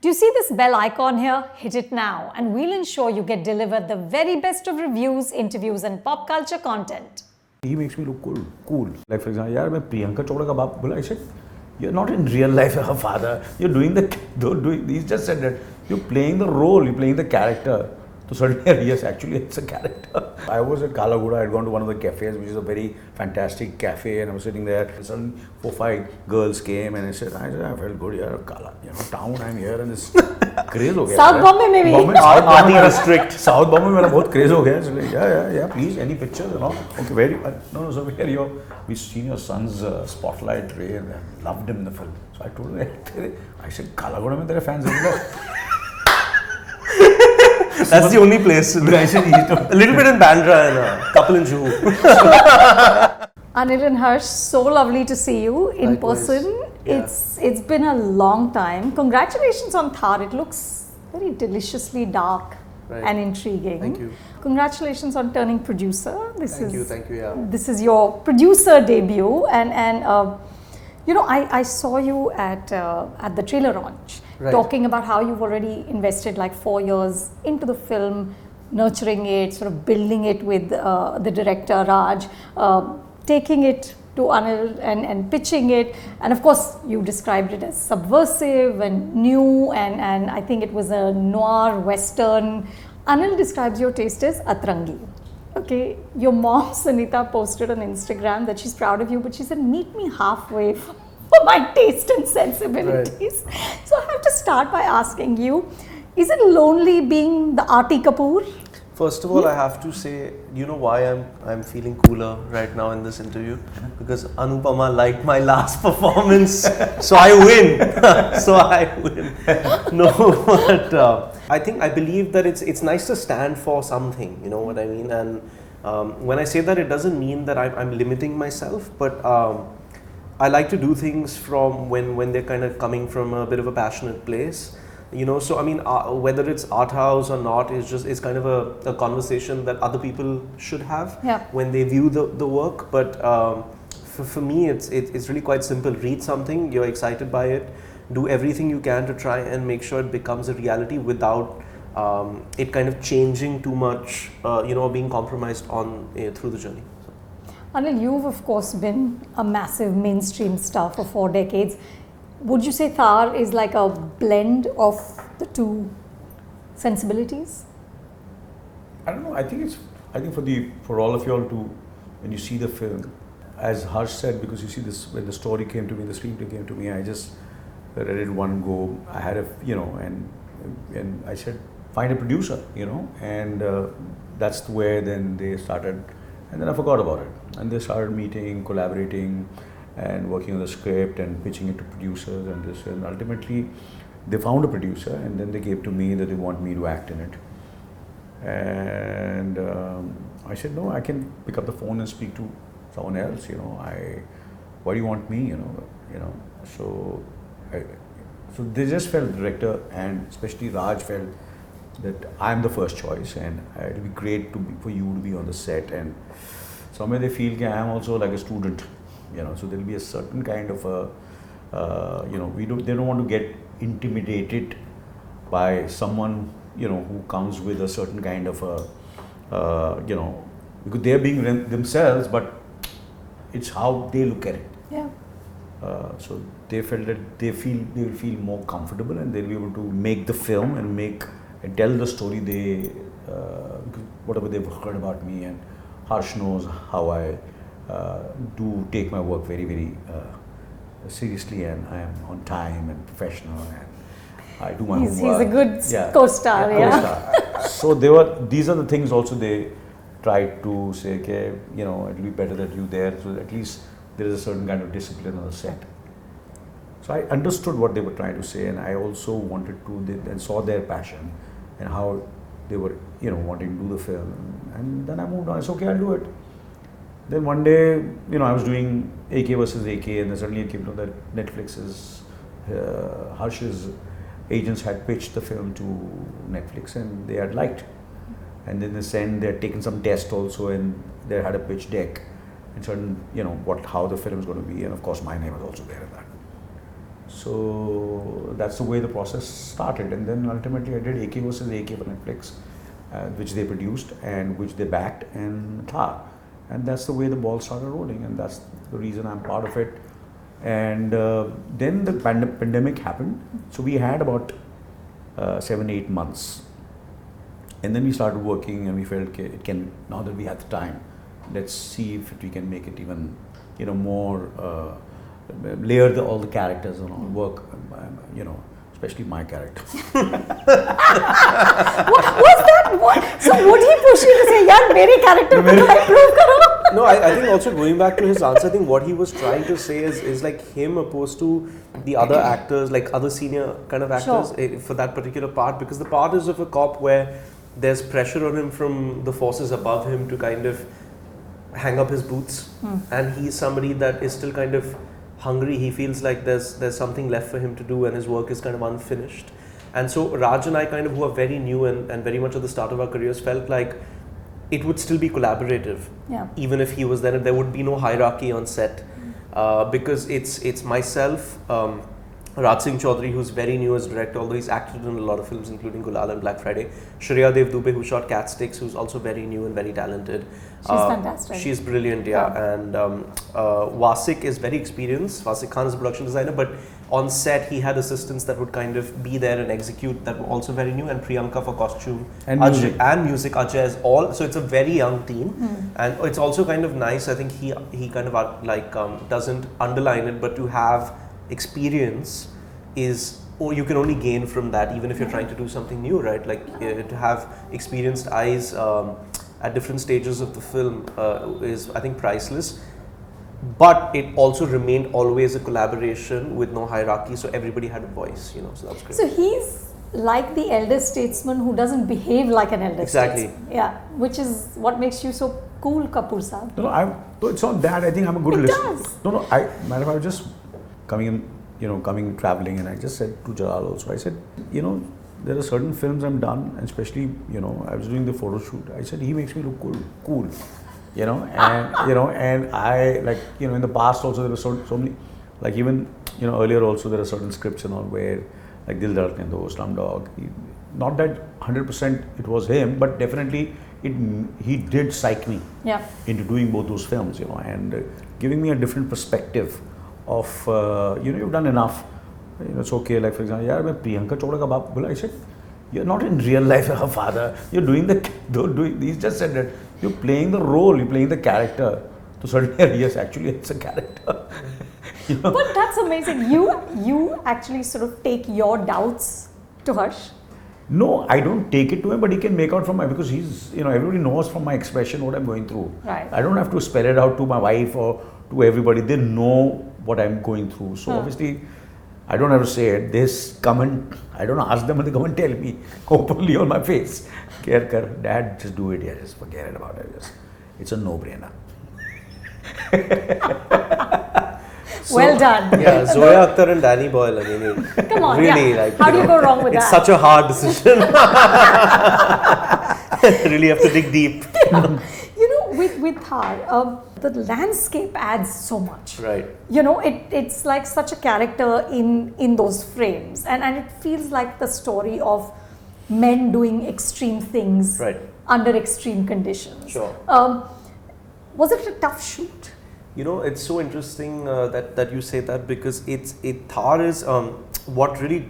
Do you see this bell icon here? Hit it now and we'll ensure you get delivered the very best of reviews, interviews and pop culture content. He makes me look cool. Like for example, yaar, main Priyanka Chopra ka baap bola. I said, you're not in real life her father. You're doing he just said that. You're playing the role, you're playing the character. So certainly, yes, actually it's a character. I was at Kalaguda, I had gone to one of the cafes, which is a very fantastic cafe, and I was sitting there. Suddenly 4-5 girls came and I said, I felt good here, Kala, town, I'm here, and this craze ho gaya. South Bombay maybe. South Bombay mein bahut craze ho gaya. So like, yeah, please, any pictures, Okay, where no, so where we've seen your son's spotlight ray and I loved him in the film. So I told him, I said, Kalaguda mein tere fans hai. That's the only place. A little bit in Bandra and a couple in Juhu. Anil and Harsh, so lovely to see you in person. Yeah. It's been a long time. Congratulations on Thar. It looks very deliciously dark and intriguing. Thank you. Congratulations on turning producer. Thank you. Yeah. This is your producer debut, and I saw you at the trailer launch. Right. Talking about how you've already invested like 4 years into the film, nurturing it, sort of building it with the director Raj, taking it to Anil and pitching it. And of course, you described it as subversive and new, and I think it was a noir western. Anil describes your taste as atrangi. Okay, your mom Sunita posted on Instagram that she's proud of you, but she said, meet me halfway for my taste and sensibilities. Right. So I have to start by asking you, is it lonely being the arty Kapoor? First of all, I have to say, you know why I'm feeling cooler right now in this interview? Because Anupama liked my last performance, so I win. No, but I believe that it's nice to stand for something, you know what I mean? And when I say that, it doesn't mean that I'm limiting myself, but I like to do things from when they're kind of coming from a bit of a passionate place. So I mean, whether it's art house or not is kind of a conversation that other people should have when they view the work. But for me, it's really quite simple. Read something, you're excited by it, do everything you can to try and make sure it becomes a reality without it kind of changing too much, being compromised on through the journey. Anil, you've of course been a massive mainstream star for 4 decades. Would you say Thar is like a blend of the two sensibilities? I don't know. I think for all of you all to, when you see the film, as Harsh said, because you see this, when the story came to me, the screenplay came to me, I just read it one go. I had and I said, find a producer, and that's where then they started, and then I forgot about it. And they started meeting, collaborating, and working on the script and pitching it to producers and this, and ultimately they found a producer, and then they gave to me that they want me to act in it. And I said, no, I can pick up the phone and speak to someone else, why do you want me, so they just felt, the director and especially Raj felt that I'm the first choice, and it will be great for you to be on the set, and somewhere they feel that I'm also like a student, so there'll be a certain kind of they don't want to get intimidated by someone, who comes with a certain kind of because they're being themselves, but it's how they look at it. Yeah. So they felt that they will feel more comfortable, and they'll be able to make the film and tell the story whatever they've heard about me, and Harsh knows how I do take my work very, very seriously, and I am on time and professional, and I do my homework. He's a good co-star, co-star. So these are the things also they tried to say, okay, it'll be better that you there, so at least there is a certain kind of discipline on the set. So I understood what they were trying to say, and I also wanted to, and saw their passion and how they were, wanting to do the film, and then I moved on. It's okay, I'll do it. Then one day, I was doing AK versus AK, and then suddenly it came to that Netflix's, Harsh's agents had pitched the film to Netflix, and they had liked. And then they had taken some test also, and they had a pitch deck, and certain, how the film is going to be, and of course my name was also there in that. So that's the way the process started, and then ultimately I did AK versus AK for Netflix, which they produced and which they backed, and Thar, and that's the way the ball started rolling, and that's the reason I'm part of it. And then the pandemic happened, so we had about 7-8 months, and then we started working, and we felt, okay, it can, now that we have the time, let's see if we can make it even, more layer all the characters and all work, especially my character. Was that what? So would he push you to say, "Yaar, mere character ko to improve karo"? No, I think also going back to his answer, I think what he was trying to say is like him opposed to the other actors, like other senior kind of actors for that particular part, because the part is of a cop where there's pressure on him from the forces above him to kind of hang up his boots, and he's somebody that is still kind of hungry. He feels like there's something left for him to do, and his work is kind of unfinished. And so Raj and I kind of, who are very new and very much at the start of our careers, felt like it would still be collaborative, even if he was there. There would be no hierarchy on set, because it's myself, Raj Singh Chaudhary, who's very new as director, although he's acted in a lot of films including Gulal and Black Friday. Shreya Dev Dubey, who shot Cat Sticks, who's also very new and very talented. She's fantastic. She's brilliant, and Wasik is very experienced. Wasik Khan is a production designer, but on set he had assistants that would kind of be there and execute, that were also very new, and Priyanka for costume and music. Ajay is all, so it's a very young team. And it's also kind of nice, I think he kind of doesn't underline it, but to have experience is, you can only gain from that, even if you're trying to do something new, right? Like to have experienced eyes at different stages of the film is, I think, priceless. But it also remained always a collaboration with no hierarchy, so everybody had a voice, so that's great. So he's like the elder statesman who doesn't behave like an elder statesman. Yeah, which is what makes you so cool, Kapoor Saab. No, it's not that. I think I'm a good listener. Does. No, I was just coming in, traveling, and I just said to Jalal also, I said, there are certain films I'm done, and especially, I was doing the photo shoot. I said, he makes me look cool. And I, like, in the past also there were so many, like even, earlier also there are certain scripts and all where, like Dil Dhadkne Do, Slumdog, not that 100% it was him, but definitely he did psych me into doing both those films, and giving me a different perspective of, you've done enough, it's okay, like for example, yaar, main Priyanka Chopra ka baap bola, I said, you're not in real life her father, you're doing he just said that, you're playing the role, you're playing the character. So certainly, yes, actually it's a character. But that's amazing. You actually sort of take your doubts to Harsh. No, I don't take it to him, but he can make out from because he's, everybody knows from my expression what I'm going through. Right. I don't have to spell it out to my wife or to everybody. They know what I'm going through. So obviously, I don't have to say it. They come and, I don't ask them, and they come and tell me openly on my face. Care kar, Dad, just do it. Yeah, just forget it about it. It's a no-brainer. Well done. Yeah, Zoya Akhtar and Danny Boyle. I mean, come on, really, how do you go wrong with it's that? It's such a hard decision. Really have to dig deep. With Thar, the landscape adds so much. Right. It's like such a character in those frames, and it feels like the story of men doing extreme things under extreme conditions. Sure. Was it a tough shoot? It's so interesting that you say that, because Thar is what really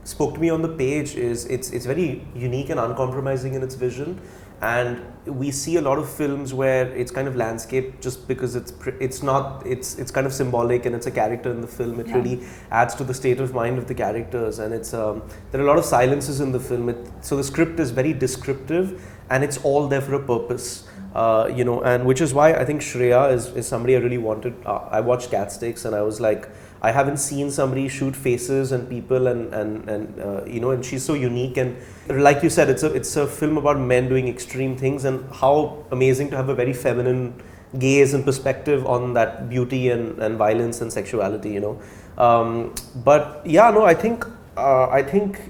spoke to me on the page is it's very unique and uncompromising in its vision. And we see a lot of films where it's kind of landscape just because it's kind of symbolic and it's a character in the film. It really adds to the state of mind of the characters, and it's there are a lot of silences in the film. So the script is very descriptive, and it's all there for a purpose. And which is why I think Shreya is somebody I really wanted. I watched Cat Sticks and I was like, I haven't seen somebody shoot faces and people and she's so unique, and like you said, it's a film about men doing extreme things, and how amazing to have a very feminine gaze and perspective on that beauty and violence and sexuality, but yeah, no, I think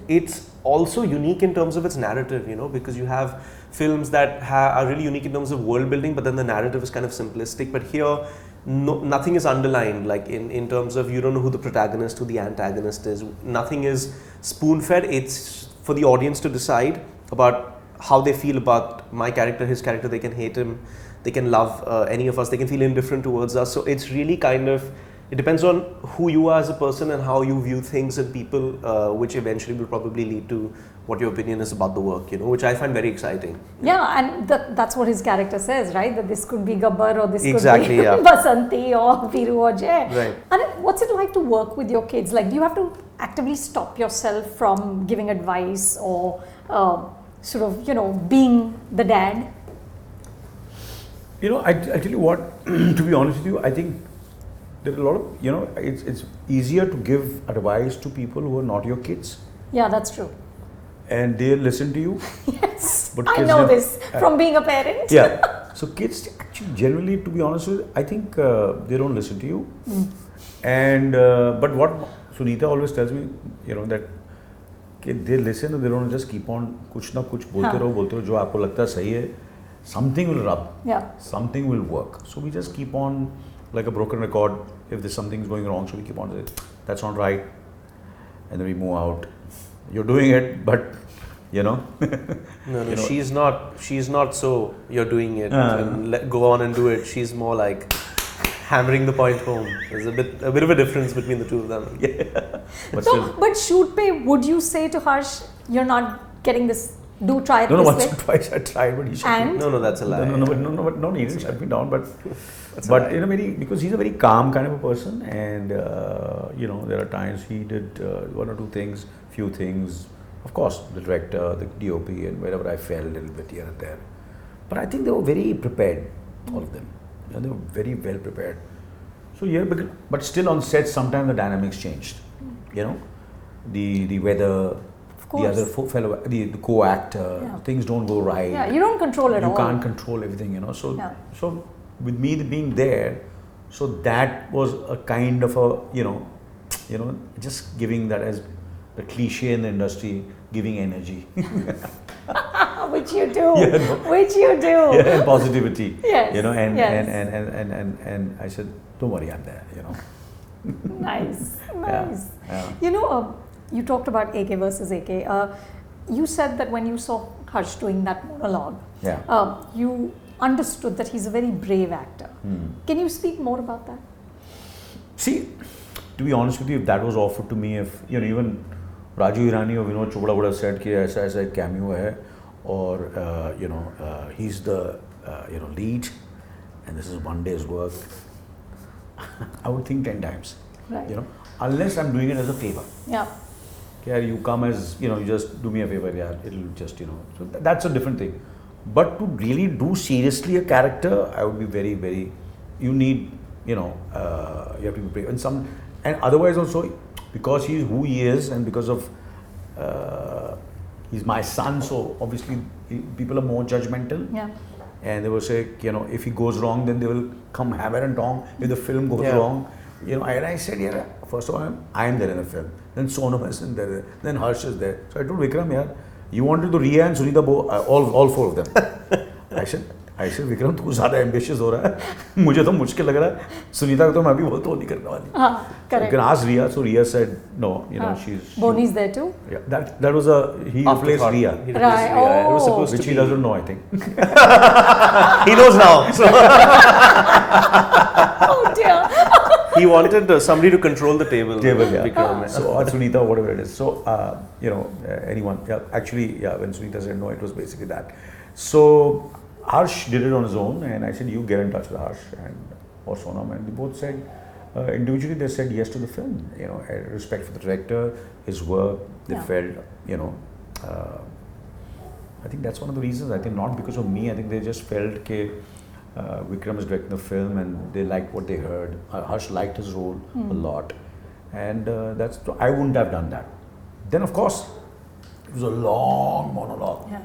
it's also unique in terms of its narrative, because you have films that are really unique in terms of world building, but then the narrative is kind of simplistic. But here, nothing is underlined, like in terms of you don't know who the protagonist, who the antagonist is. Nothing is spoon-fed. It's for the audience to decide about how they feel about my character, his character. They can hate him, they can love any of us, they can feel indifferent towards us. So it's really kind of, it depends on who you are as a person and how you view things and people, which eventually will probably lead to what your opinion is about the work, which I find very exciting. Yeah, and that's what his character says, right? That this could be Gabbar or this exactly, could be yeah. Basanti or Viru or Jay. Right. And what's it like to work with your kids? Like, do you have to actively stop yourself from giving advice or sort of, being the dad? I tell you what, to be honest with you, I think there are a lot of, it's easier to give advice to people who are not your kids. Yeah, that's true. And they listen to you. Yes, But I know this from being a parent. Yeah. So kids actually generally, to be honest with you, I think they don't listen to you. And but what Sunita always tells me, that they listen and they don't just keep on कुछ ना कुछ बोलते रहो जो आपको लगता है सही है. Something will rub. Yeah. Something will work. So we just keep on like a broken record. If there's something going wrong, so we keep on saying that's not right, and then we move out. You're doing it, but No, she's not. So you're doing it and go on and do it. She's more like hammering the point home. There's a bit of a difference between the two of them. Yeah. But shoot pay, would you say to Harsh, you're not getting this? Do try it this way. Once or twice I tried, but he shut me. No, that's a lie. No, he didn't shut me down, but because he's a very calm kind of a person, and there are times he did one or two things, few things. Of course, the director, the DOP, and wherever I fell a little bit here and there. But I think they were very prepared, all of them. They were very well prepared. So but still on set, sometimes the dynamics changed. The weather. The other fellow, the co-actor, things don't go right. Yeah, you don't control it all. You can't control everything, So with me being there, so that was a kind of a, just giving that as the cliche in the industry, giving energy. Which you do. Which you do. Yeah, and positivity. Yes. And I said, don't worry, I'm there. Nice. Yeah. You talked about AK versus AK. You said that when you saw Harsh doing that monologue, you understood that he's a very brave actor. Can you speak more about that? See, to be honest with you, if that was offered to me, if even Raju Irani or Vinod Chopra would have said कि ऐसा cameo है, or he's the lead, and this is one day's work, I would think 10 times. Right. Unless I'm doing it as a favor. Yeah. You come as, you just do me a favor, it'll just, so that's a different thing. But to really do seriously a character, I would be very, very, you need, you have to be brave. And otherwise also, because he's who he is and because of, he's my son, so obviously people are more judgmental. Yeah. And they will say, if he goes wrong, then they will come hammer and tong. If the film goes wrong, and I said, first of all, I am there in the film. Then Sonam is there. Then Harsh is there. So I told Vikram, you wanted to Riya and Sunita, all four of them. I said, Vikram, तू ज़्यादा ambitious हो रहा है. मुझे तो मुश्किल लग रहा है. सुनीता को तो मैं भी बोलता हूँ नहीं करने वाली. Correct. You can ask Riya. So Riya said, no, she's. Bonnie's there too. Yeah, that was he replaced Riya. Right. It was supposed Which to he be. doesn't know, I think. He knows now. So Oh dear. he wanted somebody to control the table. Vikram. So or Sunita, whatever it is. So anyone. Yeah, actually, when Sunita said no, it was basically that. So Harsh did it on his own, and I said, you get in touch with Harsh or Sonam, and they both said, individually they said yes to the film, respect for the director, his work, they felt, I think that's one of the reasons, I think not because of me, I think they just felt that Vikram is directing the film and they liked what they heard. Harsh liked his role a lot, and I wouldn't have done that. Then of course, it was a long monologue. Yeah.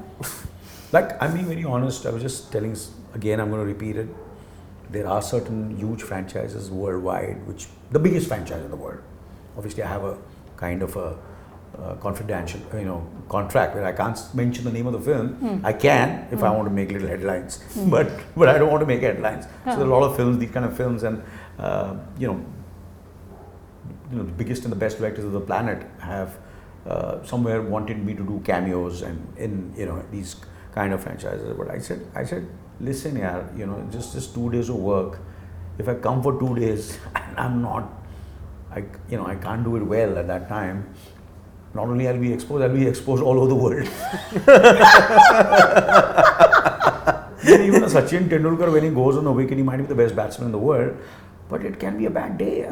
Like, I'm being very honest, I was just telling, again I'm going to repeat it, there are certain huge franchises worldwide, the biggest franchise in the world. Obviously I have a kind of a confidential, contract where I can't mention the name of the film. I can if I want to make little headlines, but I don't want to make headlines. So there are a lot of films, these kind of films, and the biggest and the best directors of the planet have somewhere wanted me to do cameos and in these kind of franchises. But I said, listen, yaar, just 2 days of work. If I come for 2 days and I'm not, I can't do it well at that time. Not only I'll be exposed all over the world. Even a Sachin Tendulkar, when he goes on the wicket, he might be the best batsman in the world, but it can be a bad day.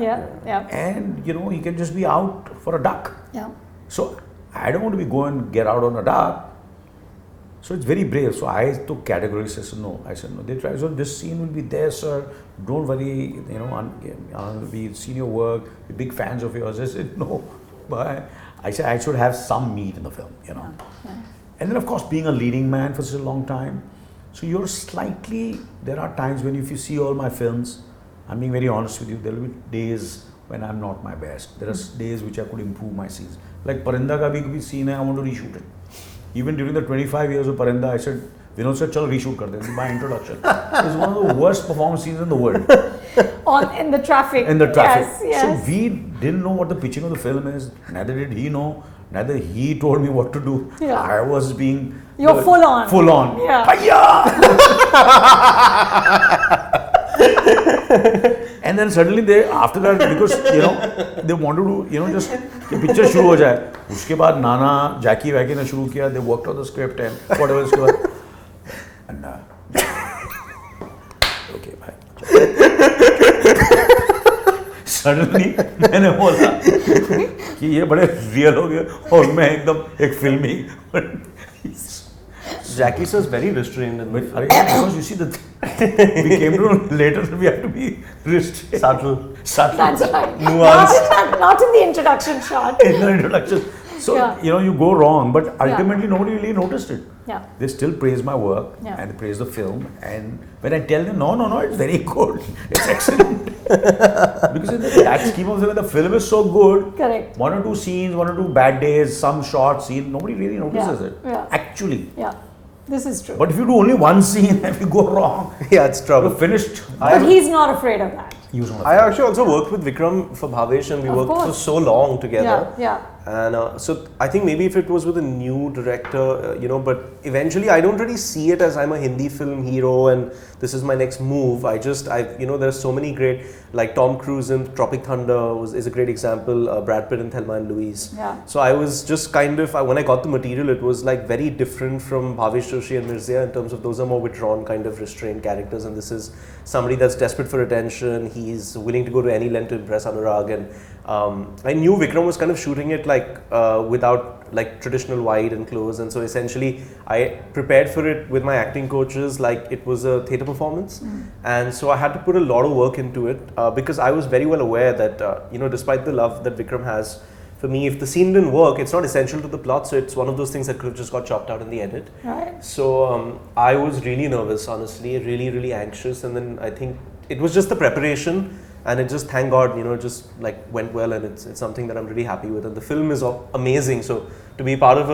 And he can just be out for a duck. So I don't want to be going get out on a duck. So it's very brave. So I took categories. I said no. They tried. So this scene will be there, sir. Don't worry. We've seen your work. We're big fans of yours. I said no. But I said I should have some meat in the film. And then of course being a leading man for such a long time. So you're slightly. There are times when if you see all my films, I'm being very honest with you. There will be days when I'm not my best. There are days which I could improve my scenes. Like Parinda ka bhi scene hai, I want to reshoot it. Even during the 25 years of Parinda, I said, Vinod sir, chalo reshoot karte. This is my introduction. It's one of the worst performance scenes in the world. In the traffic. Yes. So we didn't know what the pitching of the film is. Neither did he know. Neither he told me what to do. I was being... You're full on. Full on. And then suddenly after that, because they wanted to just कि picture शुरू हो जाए. उसके बाद नाना जैकी वैकी ने शुरू किया. They worked on the script and whatever उसके बाद. And okay, bye. Suddenly मैंने बोला कि ये बड़े रियल हो गए और मैं एकदम एक फिल्मी. Jackie sir is very restrained in the film. Because you see we came to know later that we have to be restrained. Subtle. That's right. Nuanced. Not in the introduction shot. In the introduction. So, you go wrong, but ultimately nobody really noticed it. They still praise my work and they praise the film. And when I tell them, no, it's very good. It's excellent. Because in that scheme of things, the film is so good. Correct. 1 or 2 scenes, 1 or 2 bad days, some short scene, nobody really notices it. Actually. This is true. But if you do only one scene and you go wrong, it's trouble. You're finished. But he's not afraid of that. I actually also worked with Vikram for Bhavesh and we worked for so long together. And so I think maybe if it was with a new director, but eventually I don't really see it as I'm a Hindi film hero and this is my next move. There's so many great, like Tom Cruise in Tropic Thunder is a great example, Brad Pitt in Thelma and Louise. So I was just kind of, when I got the material, it was like very different from Bhavesh Joshi and Mirzia in terms of those are more withdrawn kind of restrained characters and this is somebody that's desperate for attention. He's willing to go to any length to impress Anurag and I knew Vikram was kind of shooting it without traditional wide and close and so essentially I prepared for it with my acting coaches like it was a theatre performance and so I had to put a lot of work into it because I was very well aware that despite the love that Vikram has for me, if the scene didn't work, it's not essential to the plot, so it's one of those things that could have just got chopped out in the edit. So I was really nervous, honestly, really, really anxious, and then I think it was just the preparation, and it just, thank God, just went well, and it's something that I'm really happy with, and the film is amazing. So to be part of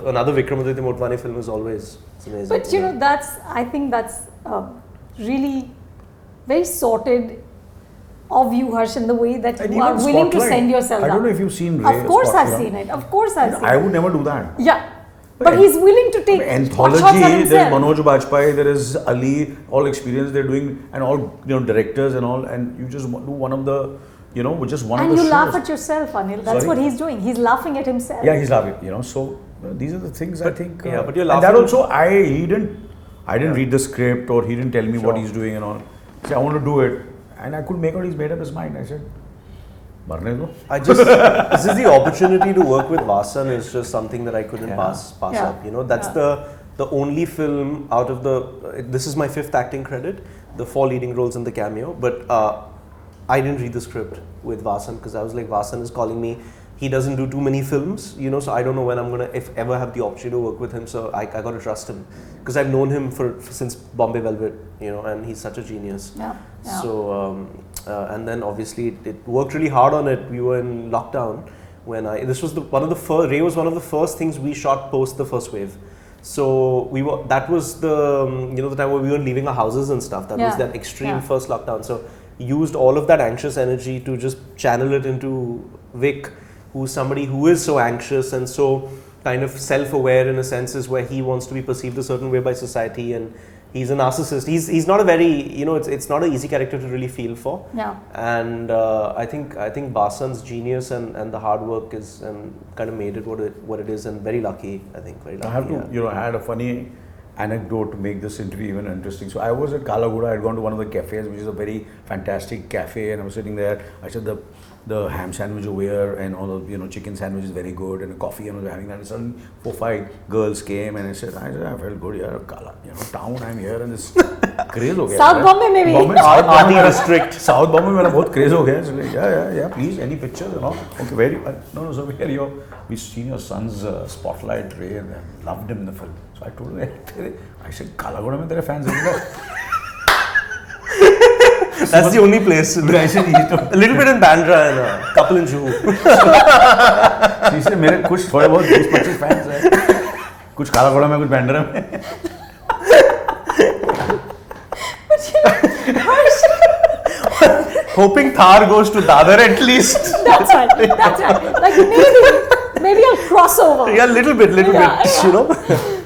another Vikramaditya Motwane film is always amazing. But I think that's really very sorted of you, Harsh, in the way that you are willing to send yourself I don't know if you've seen Ray. Of course I've seen it. Of course I've seen it. I would never do that. But he's willing to take anthology. There's Manoj Bajpayee, there is Ali, all experience they're doing, and all directors and all, and you just do one of the, just one of the shows. And you laugh at yourself, Anil. That's what he's doing. He's laughing at himself. Yeah, he's laughing. So these are the things I think. But you're laughing. And that also, I didn't read the script or he didn't tell me what he's doing and all. So I want to do it. And I could make out he's made up his mind. I said, Marne do. This is the opportunity to work with Vasan is just something that I couldn't pass up. That's the only film out of this is my 5th acting credit, the 4 leading roles in the cameo. But I didn't read the script with Vasan because I was like, Vasan is calling me. He doesn't do too many films, so I don't know when I'm going to, if ever, have the opportunity to work with him. So I got to trust him because I've known him since Bombay Velvet, and he's such a genius. So, and then obviously it worked really hard on it. We were in lockdown, when this was Ray was one of the first things we shot post the first wave. So that was the the time where we were leaving our houses and stuff. That was that extreme first lockdown. So used all of that anxious energy to just channel it into Vic, who's somebody who is so anxious and so kind of self-aware in a sense, is where he wants to be perceived a certain way by society, and he's a narcissist. He's not a very, it's not an easy character to really feel for. Yeah. And I think Basan's genius and the hard work is kind of made it what it is, and very lucky, I think, very lucky. I have to, I had a funny anecdote to make this interview even interesting. So I was at Kalaguda. I had gone to one of the cafes, which is a very fantastic cafe, and I was sitting there. I said the ham sandwich over here, and all the chicken sandwich is very good, and a coffee, and I was having that. And suddenly 4-5 girls came, and I said I felt good here, Kala, town. I'm here, and this craze ho gaya. South Bombay maybe. South Bombay district. South Bombay mein bahut craze ho gaya. So like, yeah. Please, any pictures? Okay, where? No. So we've seen your son's spotlight, Ray, and I loved him in the film. So I told him, I said, Kalagoda mein tere fans hai. That's the only place. A little bit in Bandra and a couple in Juhu. He said, मेरे कुछ थोड़े बहुत 20-25 fans हैं. कुछ कालागोड़ा में, कुछ बैंड्रा में. Hoping Thar goes to Dadar at least. That's right. Like maybe a crossover. Yeah, little bit,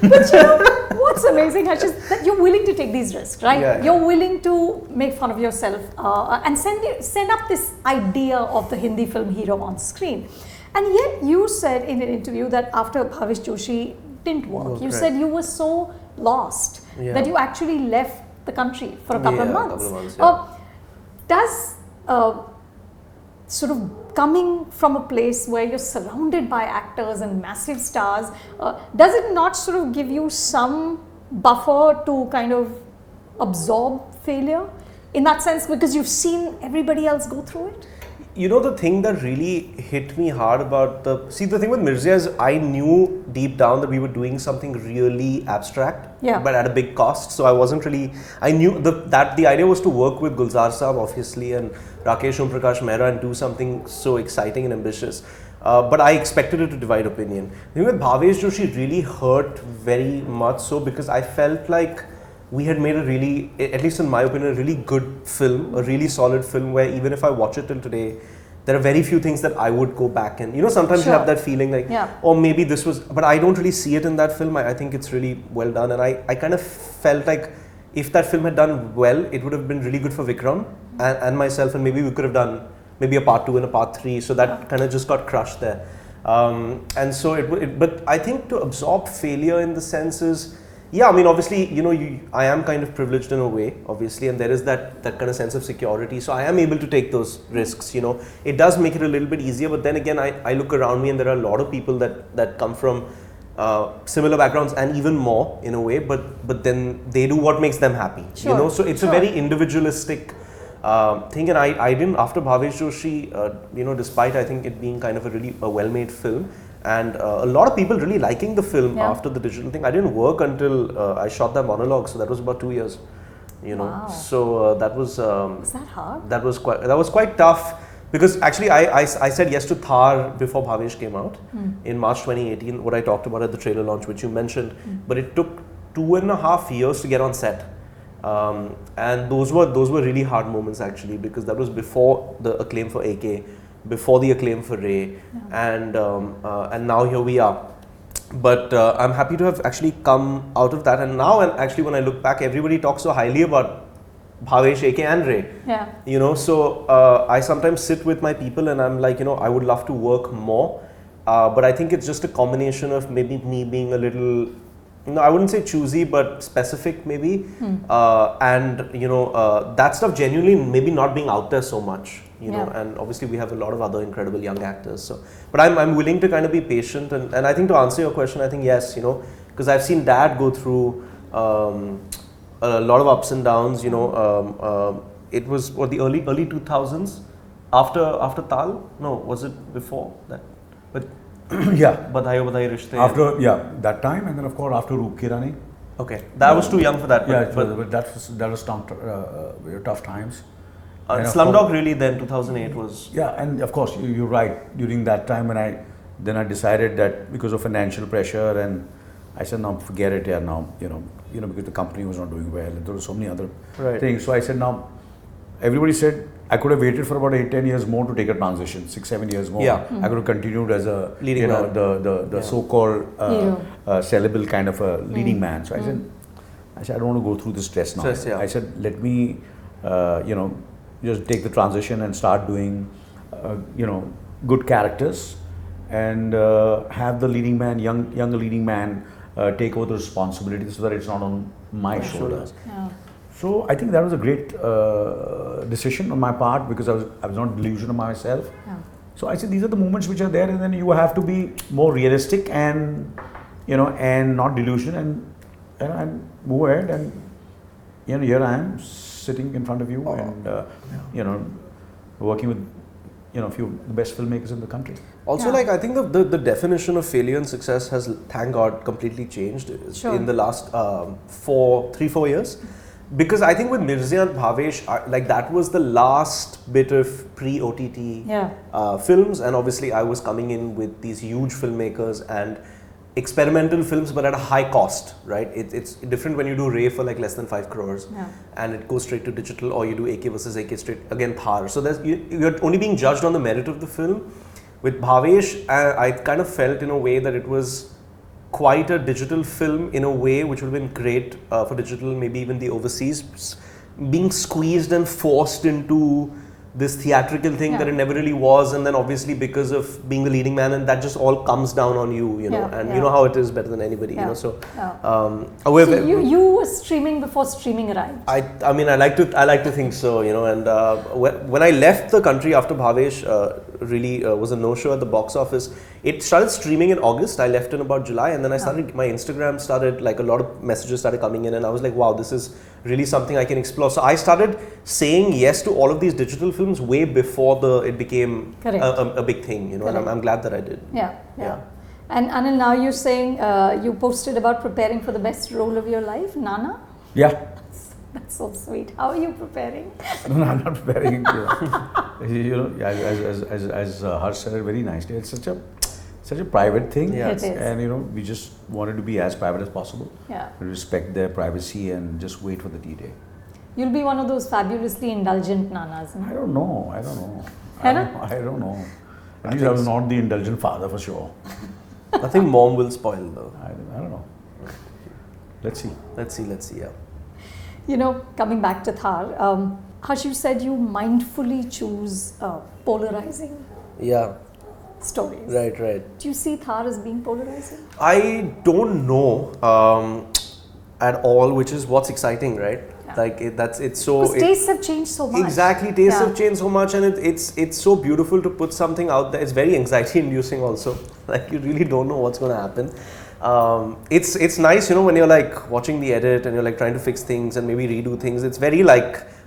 But what's amazing, Harsh, is that you're willing to take these risks, right? Yeah. You're willing to make fun of yourself and send up this idea of the Hindi film hero on screen. And yet you said in an interview that after Bhavesh Joshi didn't work, you said you were so lost that you actually left the country for a couple of months. Does sort of coming from a place where you're surrounded by actors and massive stars, does it not sort of give you some buffer to kind of absorb failure in that sense, because you've seen everybody else go through it? The thing that really hit me hard about the thing with Mirza is I knew deep down that we were doing something really abstract, but at a big cost. So I wasn't really, I knew that the idea was to work with Gulzar Saab, obviously, and Rakesh Prakash Mehra, and do something so exciting and ambitious. But I expected it to divide opinion. The thing with Bhavesh Joshi really hurt very much so, because I felt like we had made a really, at least in my opinion, a really good film, a really solid film, where even if I watch it till today, there are very few things that I would go back and, sometimes you have that feeling like, or maybe this was, but I don't really see it in that film. I think it's really well done, and I kind of felt like if that film had done well, it would have been really good for Vikram and myself, and maybe we could have done maybe a part 2 and a part 3, so that kind of just got crushed there. And so but I think to absorb failure in the sense is, obviously, I am kind of privileged in a way, obviously, and there is that kind of sense of security. So I am able to take those risks, It does make it a little bit easier, but then again, I look around me and there are a lot of people that come from similar backgrounds and even more in a way, but then they do what makes them happy, So it's a very individualistic thing, and I didn't, after Bhavesh Joshi, despite I think it being kind of a well-made film, and a lot of people really liking the film after the digital thing. I didn't work until I shot that monologue, so that was about 2 years. Wow. So that was. Was that hard? That was quite tough, because actually I said yes to Thar before Bhavesh came out in March 2018. What I talked about at the trailer launch, which you mentioned, but it took 2.5 years to get on set. And those were really hard moments actually, because that was before the acclaim for AK, before the acclaim for Ray, and now here we are. But I'm happy to have actually come out of that, and now, and actually when I look back, everybody talks so highly about Bhavesh, AK and Ray. So I sometimes sit with my people and I'm like, I would love to work more, but I think it's just a combination of maybe me being a little, I wouldn't say choosy, but specific maybe, and that stuff genuinely maybe not being out there so much, and obviously we have a lot of other incredible young actors. So, but I'm willing to kind of be patient, and I think to answer your question, I think yes, because I've seen Dad go through a lot of ups and downs. It was the early 2000s after Tal. No, was it before that? But Badhai Badhai Rishte. After that time, and then of course after Roop Ki Rani. Okay, that was too young for that. But that was tough times, And of Slumdog course- really then 2008 was. Yeah, and of course you're right. During that time when I decided that because of financial pressure, and I said, no, forget it. Yeah, now because the company was not doing well, and there were so many other Right. things. So I said, now everybody said I could have waited for about 8-10 years more to take a transition, 6-7 years more. Yeah. I could have continued as a Leading man. the so-called Hero. sellable kind of a leading man. So I said I don't want to go through this stress now. Stress, yeah. I said let me just take the transition and start doing good characters and have the leading man, younger leading man take over the responsibility so that it's not on my shoulders. Yeah. So I think that was a great decision on my part because I was not delusional of myself. Yeah. So I said these are the moments which are there, and then you have to be more realistic and and not delusional and move ahead, and here I am sitting in front of you and working with a few of the best filmmakers in the country. Also, Yeah. I think the definition of failure and success has, thank God, completely changed Sure. in the last 3-4 years. Because I think with Mirza and Bhavesh, that was the last bit of pre-OTT films, and obviously I was coming in with these huge filmmakers and experimental films, but at a high cost, right? It's different when you do Ray for less than 5 crores, and it goes straight to digital, or you do AK versus AK straight again Thar. So you're only being judged on the merit of the film. With Bhavesh, I kind of felt in a way that it was quite a digital film in a way which would have been great for digital, maybe even the overseas, being squeezed and forced into this theatrical thing that it never really was, and then obviously because of being the leading man, and that just all comes down on you, you know how it is better than anybody, so So you were streaming before streaming arrived. I mean I like to think so, and when I left the country after Bhavesh really was a no-show at the box office, it started streaming in August. I left in about July, and then I started, my Instagram started, a lot of messages started coming in, and I was like, wow, this is really something I can explore. So I started saying yes to all of these digital films way before it became a big thing, and I'm glad that I did. Yeah. And Anil, now you're saying you posted about preparing for the best role of your life, Nana? Yeah. That's so sweet. How are you preparing? No, I'm not preparing. As Harsh said it very nicely, it's such a private thing. Yeah. It is. And we just wanted to be as private as possible. Yeah. Respect their privacy and just wait for the D-Day. You'll be one of those fabulously indulgent nanas. I don't know. I don't know. At least I was not the indulgent father for sure. I think mom will spoil though. I don't know. Let's see. Let's see, yeah. Coming back to Thar, Harsh, you said you mindfully choose polarizing stories. Right. Do you see Thar as being polarizing? I don't know at all, which is what's exciting, right? Yeah. It's so. Because tastes have changed so much. Exactly, tastes have changed so much, and it's so beautiful to put something out there. It's very anxiety-inducing also. You really don't know what's going to happen. It's nice, when you're watching the edit and you're trying to fix things and maybe redo things. It's very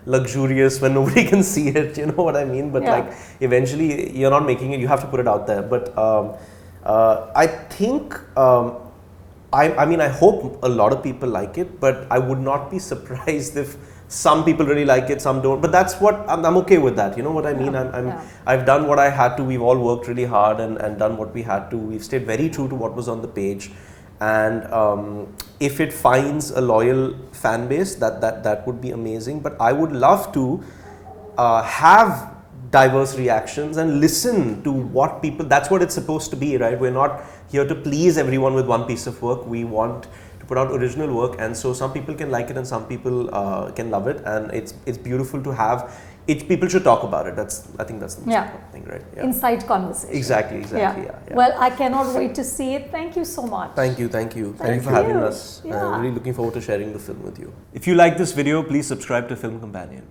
luxurious when nobody can see it. You know what I mean? But eventually you're not making it. You have to put it out there. But I think. I mean, I hope a lot of people like it, but I would not be surprised if some people really like it, some don't. But that's what I'm okay with that. You know what I mean? I've done what I had to. We've all worked really hard and done what we had to. We've stayed very true to what was on the page, and if it finds a loyal fan base, that would be amazing. But I would love to have diverse reactions and listen to what people. That's what it's supposed to be, right? We're not here to please everyone with one piece of work. We want to put out original work, and so some people can like it and some people can love it, and it's beautiful to have it. People should talk about it. I think that's the most important thing, right? Yeah. Inside conversation. Exactly. Yeah. Well, I cannot wait to see it. Thank you so much. Thank you for having us. Yeah. I'm really looking forward to sharing the film with you. If you like this video, please subscribe to Film Companion.